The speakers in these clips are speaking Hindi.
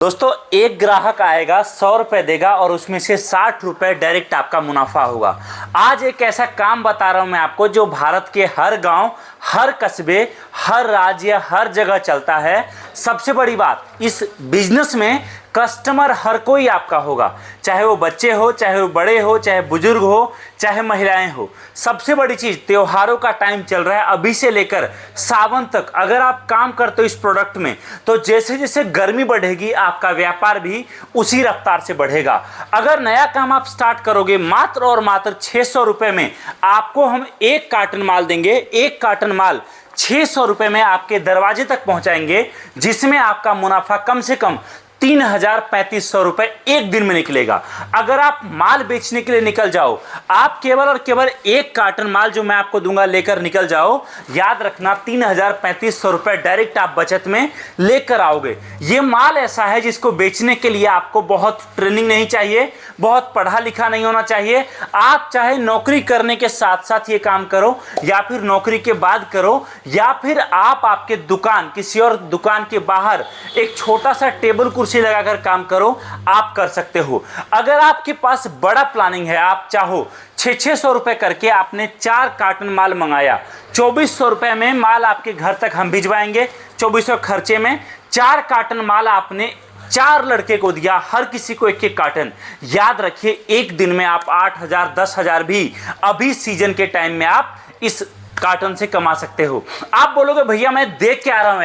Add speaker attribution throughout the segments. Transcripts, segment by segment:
Speaker 1: दोस्तों एक ग्राहक आएगा 100 रुपये देगा और उसमें से 60 रुपये डायरेक्ट आपका मुनाफा होगा। आज एक ऐसा काम बता रहा हूं मैं आपको जो भारत के हर गांव, हर कस्बे, हर राज्य, हर जगह चलता है। सबसे बड़ी बात, इस बिजनेस में कस्टमर हर कोई आपका होगा, चाहे वो बच्चे हो, चाहे वो बड़े हो, चाहे बुजुर्ग हो, चाहे महिलाएं हो। सबसे बड़ी चीज़, त्योहारों का टाइम चल रहा है, अभी से लेकर सावन तक अगर आप काम करते हो इस प्रोडक्ट में, तो जैसे जैसे गर्मी बढ़ेगी आपका व्यापार भी उसी रफ्तार से बढ़ेगा। अगर नया काम आप स्टार्ट करोगे, मात्र और मात्र 600 रुपये में आपको हम एक कार्टन माल देंगे। एक कार्टन माल 600 रुपये में आपके दरवाजे तक पहुंचाएंगे, जिसमें आपका मुनाफा कम से कम 3,3500 रुपये एक दिन में निकलेगा। अगर आप माल बेचने के लिए निकल जाओ, आप केवल और केवल एक कार्टन माल जो मैं आपको दूंगा लेकर निकल जाओ, याद रखना 3,3500 रुपये डायरेक्ट आप बचत में लेकर आओगे। ये माल ऐसा है जिसको बेचने के लिए आपको बहुत ट्रेनिंग नहीं चाहिए, बहुत पढ़ा लिखा नहीं होना चाहिए। आप चाहे नौकरी करने के साथ साथ ये काम करो, या फिर नौकरी के बाद करो, या फिर आप आपके दुकान, किसी और दुकान के बाहर एक छोटा सा टेबल कुर्सी लगाकर काम करो, आप कर सकते हो। अगर आपके पास बड़ा प्लानिंग है, आप चाहो 600 रुपए करके आपने 4 कार्टन माल मंगाया, 2400 रुपए में माल आपके घर तक हम भिजवाएंगे। 2400 खर्चे में 4 कार्टन माल आपने 4 लड़के को दिया, हर किसी को एक एक कार्टन। याद रखिए एक दिन में आप 8,000 10,000 भी अभी सीजन के टाइम में आप इस कार्टन से कमा सकते हो। आप बोलोगे भैया मैं देख के आ रहा हूं,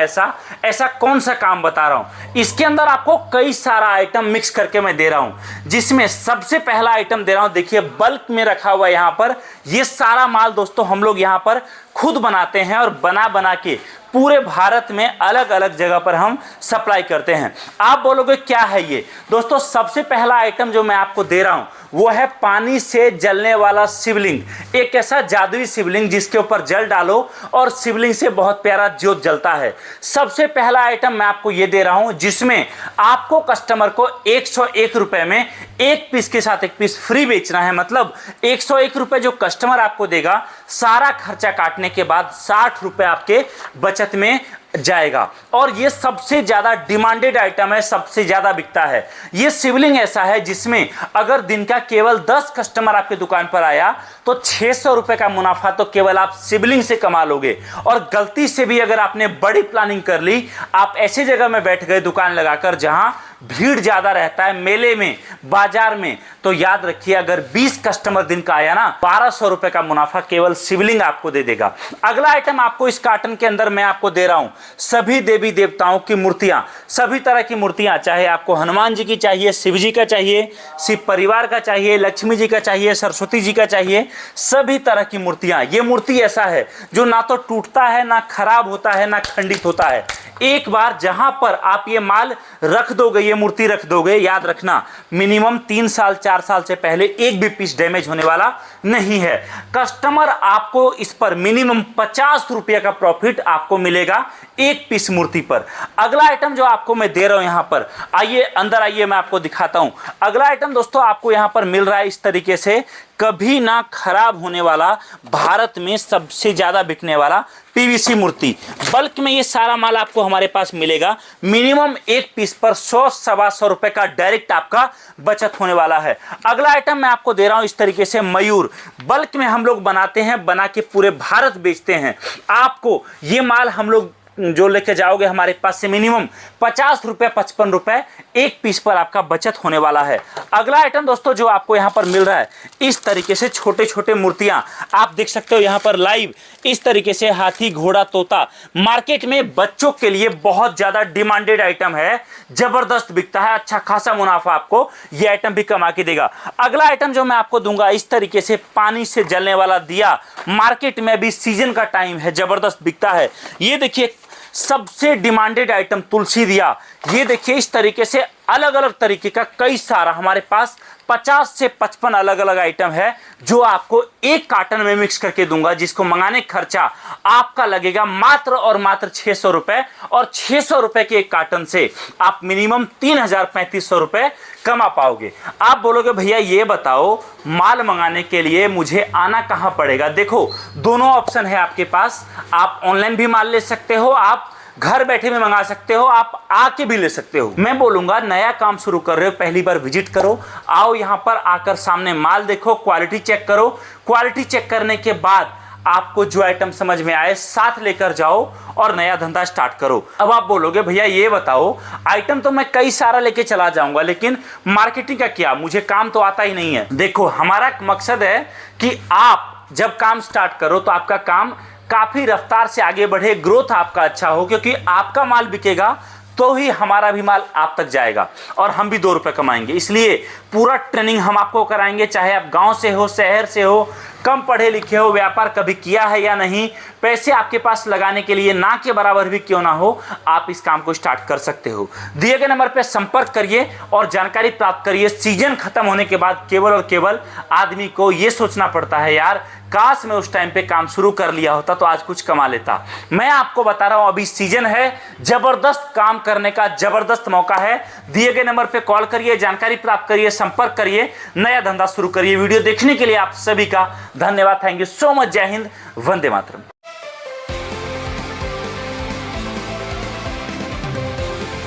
Speaker 1: ऐसा कौन सा काम बता रहा हूं। इसके अंदर आपको कई सारा आइटम मिक्स करके मैं दे रहा हूं, जिसमें सबसे पहला आइटम दे रहा हूं, देखिए बल्क में रखा हुआ यहां पर। ये सारा माल दोस्तों हम लोग यहां पर खुद बनाते हैं और बना के पूरे भारत में अलग अलग जगह पर हम सप्लाई करते हैं। आप बोलोगे क्या है ये दोस्तों, सबसे पहला आइटम जो मैं आपको दे रहा हूं वो है पानी से जलने वाला शिवलिंग। एक ऐसा जादुई शिवलिंग जिसके ऊपर जल डालो और शिवलिंग से बहुत प्यारा ज्योत जलता है। सबसे पहला आइटम मैं आपको ये दे रहा हूं, जिसमें आपको कस्टमर को 101 रुपए में एक पीस के साथ एक पीस फ्री बेचना है। मतलब 101 रुपए जो कस्टमर आपको देगा, सारा खर्चा काटने के बाद 60 रुपए आपके बचत में जाएगा। और ये सबसे ज्यादा डिमांडेड आइटम है, सबसे ज्यादा बिकता है। ये शिवलिंग ऐसा है जिसमें अगर दिन का केवल 10 कस्टमर आपके दुकान पर आया तो 600 रुपए का मुनाफा तो केवल आप शिवलिंग से कमा लोगे। और गलती से भी अगर आपने बड़ी प्लानिंग कर ली, आप ऐसी जगह में बैठ गए दुकान लगाकर जहां भीड़ ज्यादा रहता है, मेले में, बाजार में, तो याद रखिए अगर 20 कस्टमर दिन का आया ना, 1200 रुपए का मुनाफा केवल शिवलिंग आपको दे देगा। अगला आइटम आपको इस कार्टन के अंदर मैं आपको दे रहा हूं सभी देवी देवताओं की मूर्तियां, सभी तरह की मूर्तियां, चाहे आपको हनुमान जी की चाहिए, शिव जी का चाहिए, शिव परिवार का चाहिए, लक्ष्मी जी का चाहिए, सरस्वती जी का चाहिए, सभी तरह की मूर्तियां। ये मूर्ति ऐसा है जो ना तो टूटता है, ना खराब होता है, ना खंडित होता है। एक बार जहां पर आप ये माल रख दोगे, ये मूर्ति रख दोगे, याद रखना मिनिमम 3 साल 4 साल से पहले एक भी पीस डैमेज होने वाला नहीं है। कस्टमर आपको इस पर मिनिमम 50 रुपये का प्रॉफिट आपको मिलेगा एक पीस मूर्ति पर। अगला आइटम जो आपको मैं दे रहा हूं यहां पर, आइए अंदर आइए, मैं आपको दिखाता हूं। अगला आइटम दोस्तों आपको यहां पर मिल रहा है इस तरीके से, कभी ना खराब होने वाला, भारत में सबसे ज्यादा बिकने वाला पीवीसी मूर्ति। बल्क में ये सारा माल आपको हमारे पास मिलेगा। मिनिमम एक पीस पर 100-125 रुपए का डायरेक्ट आपका बचत होने वाला है। अगला आइटम मैं आपको दे रहा हूं इस तरीके से मयूर। बल्क में हम लोग बनाते हैं, बना के पूरे भारत बेचते हैं। आपको ये माल हम लोग जो लेके जाओगे हमारे पास से मिनिमम 50 रुपए 55 रुपए एक पीस पर आपका बचत होने वाला है। अगला आइटम दोस्तों जो आपको यहां पर मिल रहा है, इस तरीके से छोटे छोटे मूर्तियां आप देख सकते हो यहां पर लाइव। इस तरीके से हाथी, घोड़ा, तोता, मार्केट में बच्चों के लिए बहुत ज्यादा डिमांडेड आइटम है, जबरदस्त बिकता है, अच्छा खासा मुनाफा आपको ये आइटम भी कमा के देगा। अगला आइटम जो मैं आपको दूंगा इस तरीके से पानी से जलने वाला दिया, मार्केट में अभी सीजन का टाइम है, जबरदस्त बिकता है। ये देखिए सबसे डिमांडेड आइटम तुलसी दिया। ये देखिए इस तरीके से अलग अलग तरीके का कई सारा हमारे पास 50 से 55 अलग अलग आइटम है जो आपको एक कार्टन में मिक्स करके दूंगा, जिसको मंगाने खर्चा आपका लगेगा मात्र और मात्र 600 रुपए। और 600 रुपए के एक कार्टन से आप मिनिमम 3,3500 रुपए कमा पाओगे। आप बोलोगे भैया ये बताओ माल मंगाने के लिए मुझे आना कहां पड़ेगा। देखो दोनों ऑप्शन है आपके पास, आप ऑनलाइन भी माल ले सकते हो, आप घर बैठे भी मंगा सकते हो, आप आके भी ले सकते हो। मैं बोलूंगा नया काम शुरू कर रहे हो, पहली बार विजिट करो, आओ यहां पर आकर सामने माल देखो, क्वालिटी चेक करो। क्वालिटी चेक करने के बाद आपको जो आइटम समझ में आए साथ लेकर जाओ और नया धंधा स्टार्ट करो। अब आप बोलोगे भैया ये बताओ, आइटम तो मैं कई सारा लेके चला जाऊंगा, लेकिन मार्केटिंग का क्या, मुझे काम तो आता ही नहीं है। देखो हमारा मकसद है कि आप जब काम स्टार्ट करो तो आपका काम काफी रफ्तार से आगे बढ़े, ग्रोथ आपका अच्छा हो, क्योंकि आपका माल बिकेगा तो ही हमारा भी माल आप तक जाएगा और हम भी 2 रुपए कमाएंगे। इसलिए पूरा ट्रेनिंग हम आपको कराएंगे, चाहे आप गांव से हो, शहर से हो, कम पढ़े लिखे हो, व्यापार कभी किया है या नहीं, पैसे आपके पास लगाने के लिए ना के बराबर भी क्यों ना हो, आप इस काम को स्टार्ट कर सकते हो। दिए गए नंबर पर संपर्क करिए और जानकारी प्राप्त करिए। सीजन खत्म होने के बाद केवल और केवल आदमी को यह सोचना पड़ता है, यार काश मैं उस टाइम पे काम शुरू कर लिया होता तो आज कुछ कमा लेता। मैं आपको बता रहा हूं अभी सीजन है, जबरदस्त काम करने का जबरदस्त मौका है। दिए गए नंबर पे कॉल करिए, जानकारी प्राप्त करिए, संपर्क करिए, नया धंधा शुरू करिए। वीडियो देखने के लिए आप सभी का धन्यवाद। Thank you so much. जय हिंद, वंदे मातरम।